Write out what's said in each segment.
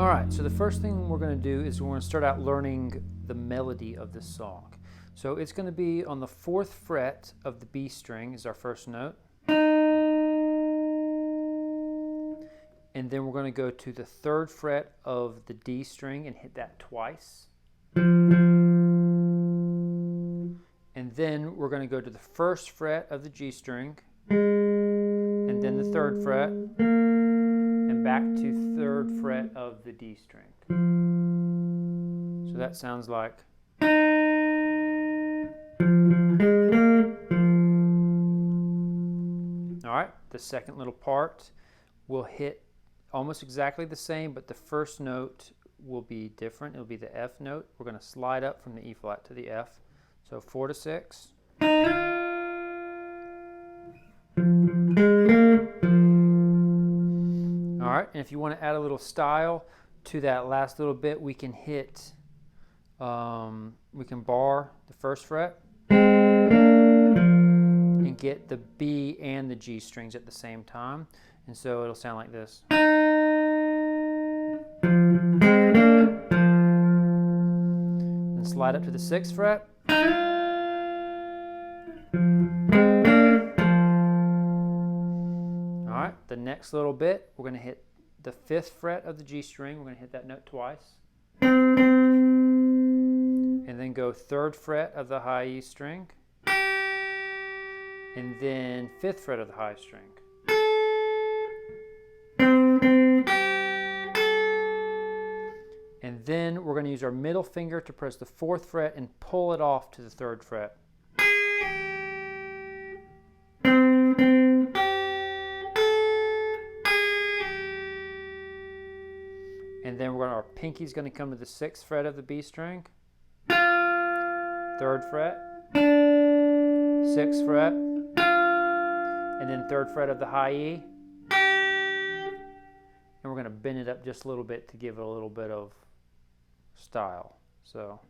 All right, so the first thing we're going to do is we're going to start out learning the melody of this song. So it's going to be on the 4th fret of the B string is our first note. And then we're going to go to the 3rd fret of the D string and hit that twice. And then we're going to go to the 1st fret of the G string, and then the 3rd fret, and back to 3rd fret of the D string. So that sounds like. All right, the second little part will hit almost exactly the same, but the first note will be different. It'll be the F note. We're going to slide up from the E flat to the F. So 4 to 6. All right, and if you want to add a little style to that last little bit, we can hit, we can bar the 1st fret and get the B and the G strings at the same time. And so it'll sound like this. And slide up to the 6th fret. All right, the next little bit, we're going to hit the 5th fret of the G string. We're going to hit that note twice. And then go 3rd fret of the high E string. And then 5th fret of the high string. And then we're going to use our middle finger to press the 4th fret and pull it off to the 3rd fret. And then our pinky's going to come to the 6th fret of the B string, 3rd fret, 6th fret, and then 3rd fret of the high E. And we're going to bend it up just a little bit to give it a little bit of style. So.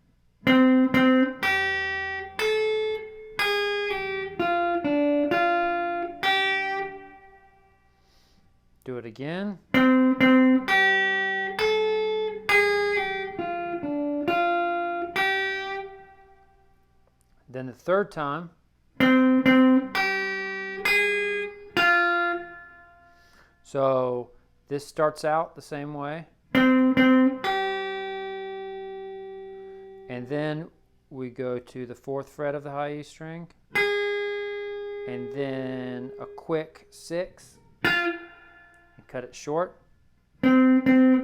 Do it again. Then the 3rd time. So this starts out the same way. And then we go to the 4th fret of the high E string. And then a quick 6. And cut it short. And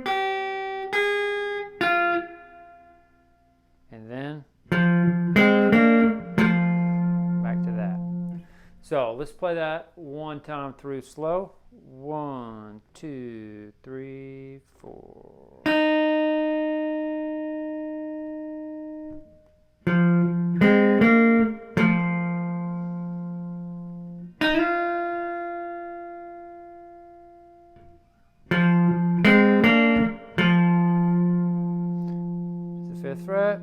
then back to that. So let's play that one time through slow. 1, 2, 3, 4. The 5th fret.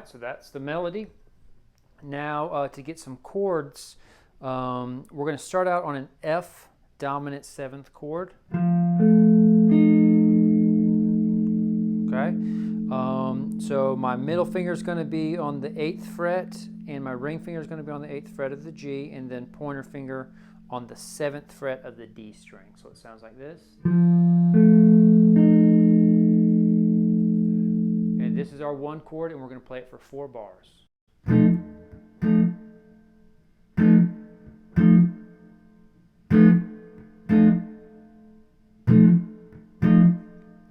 So that's the melody. Now to get some chords, we're going to start out on an F dominant 7th chord. Okay. So my middle finger is going to be on the 8th fret, and my ring finger is going to be on the 8th fret of the G, and then pointer finger on the 7th fret of the D string. So it sounds like this. This is our 1 chord, and we're going to play it for 4 bars.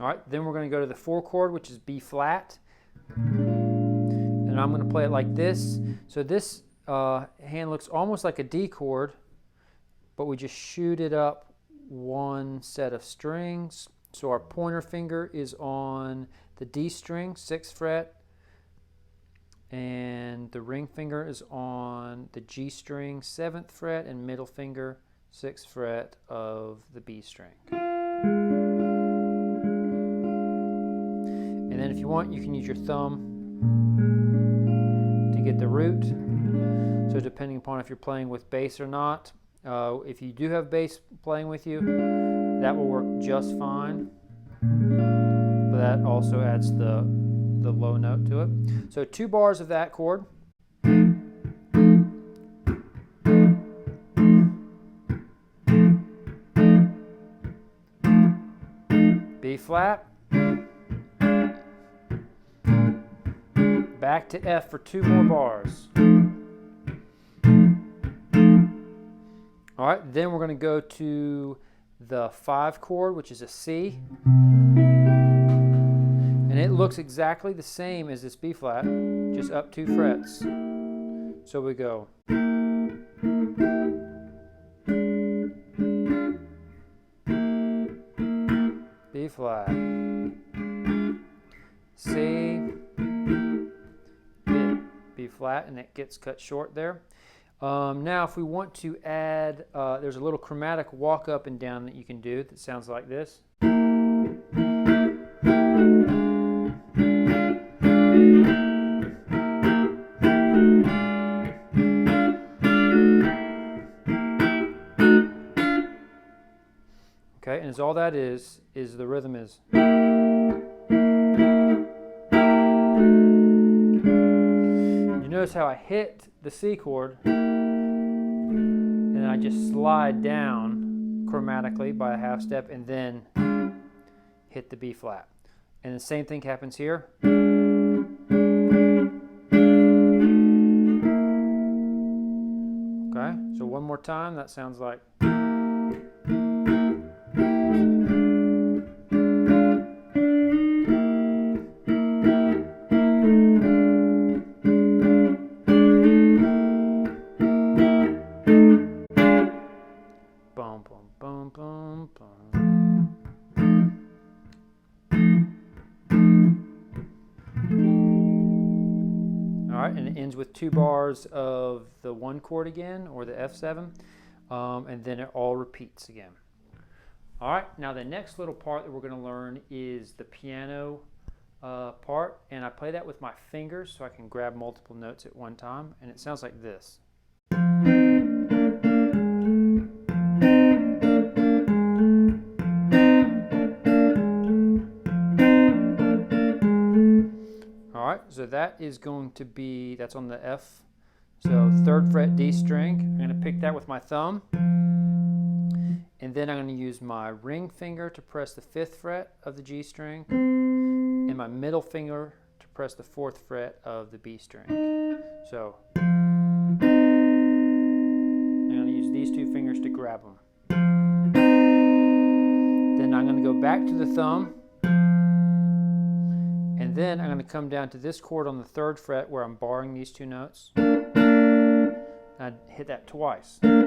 All right, then we're going to go to the 4 chord, which is B flat. And I'm going to play it like this. So this hand looks almost like a D chord, but we just shoot it up 1 set of strings. So our pointer finger is on the D string, 6th fret, And the ring finger is on the G string 7th fret and middle finger 6th fret of the B string. And then if you want, you can use your thumb to get the root. So depending upon if you're playing with bass or not, if you do have bass playing with you, that will work just fine. But that also adds the low note to it. So 2 bars of that chord. B flat. Back to F for 2 more bars. All right, then we're going to go to the 5 chord, which is a C. And it looks exactly the same as this B flat, just up 2 frets. So we go. B flat, C, B flat, and it gets cut short there. Now if we want to add, there's a little chromatic walk up and down that you can do that sounds like this. Okay, and all that is the rhythm is. You notice how I hit the C chord and I just slide down chromatically by a half step and then hit the B flat. And the same thing happens here. Okay, so one more time, that sounds like. Boom, boom, boom, boom, boom. All right, and it ends with 2 bars of the 1 chord again, or the F7, and then it all repeats again. All right, now the next little part that we're going to learn is the piano part, and I play that with my fingers so I can grab multiple notes at one time, and it sounds like this. So that is going to be, that's on the F. So 3rd fret D string. I'm going to pick that with my thumb. And then I'm going to use my ring finger to press the 5th fret of the G string. And my middle finger to press the 4th fret of the B string. So I'm going to use these 2 fingers to grab them. Then I'm going to go back to the thumb. And then I'm going to come down to this chord on the 3rd fret where I'm barring these 2 notes. I hit that twice. And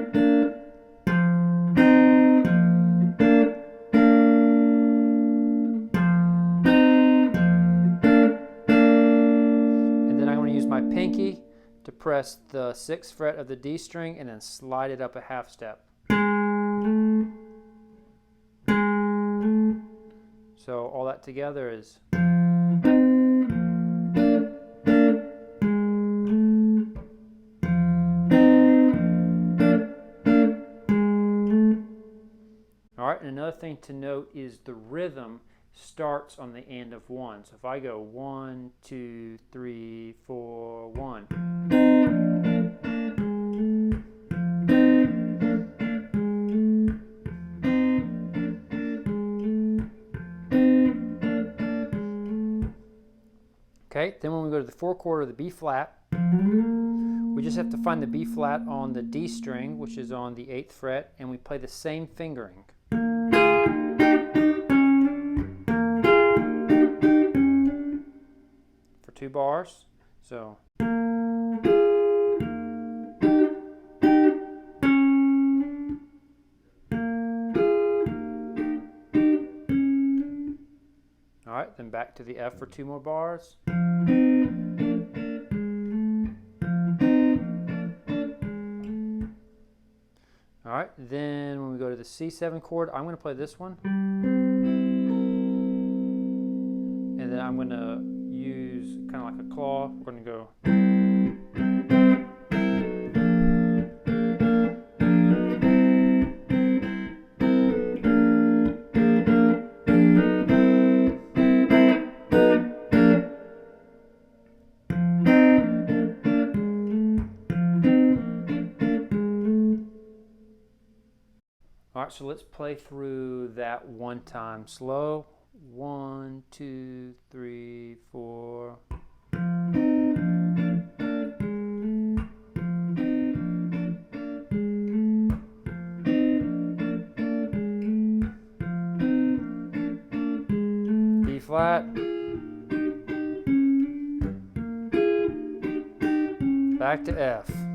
then I'm going to use my pinky to press the 6th fret of the D string and then slide it up a half step. So all that together is. Alright, and another thing to note is the rhythm starts on the end of 1. So if I go 1, 2, 3, 4, 1. Okay, then when we go to the 4 chord of the B flat, we just have to find the B flat on the D string, which is on the 8th fret, and we play the same fingering. For 2 bars. So. Alright, then back to the F for 2 more bars. right, then when we go to the C7 chord, I'm going to play this one. And then I'm going to use kind of like a claw. We're going to go. All right, so let's play through that one time slow. 1, 2, 3, 4. E flat. Back to F.